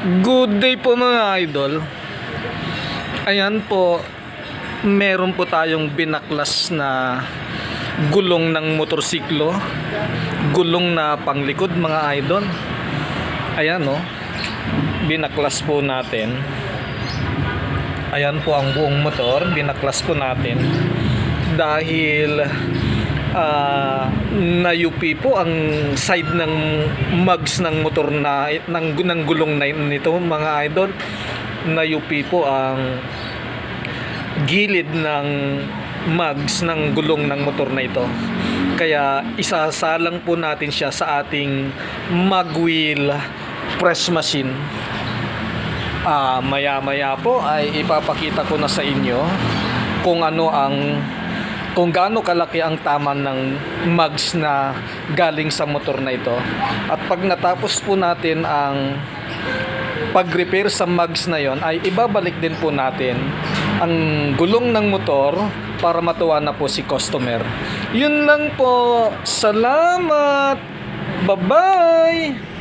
Good day po mga idol. Ayan po, meron po tayong binaklas na gulong ng motorsiklo. Gulong na panglikod mga idol. Ayan o, binaklas po natin. Ayan po ang buong motor, binaklas po natin. Dahil nayupi po ang side ng mugs ng motor na ng gulong na nito mga idol. Nayupi po ang gilid ng mugs ng gulong ng motor na ito. Kaya isasalang po natin siya sa ating mag wheel press machine. Maya-maya po ay ipapakita ko na sa inyo kung gaano kalaki ang tama ng mugs na galing sa motor na ito. At pag natapos po natin ang pag-repair sa mugs na yon, ay ibabalik din po natin ang gulong ng motor para matuwa na po si customer. Yun lang po. Salamat. Bye-bye.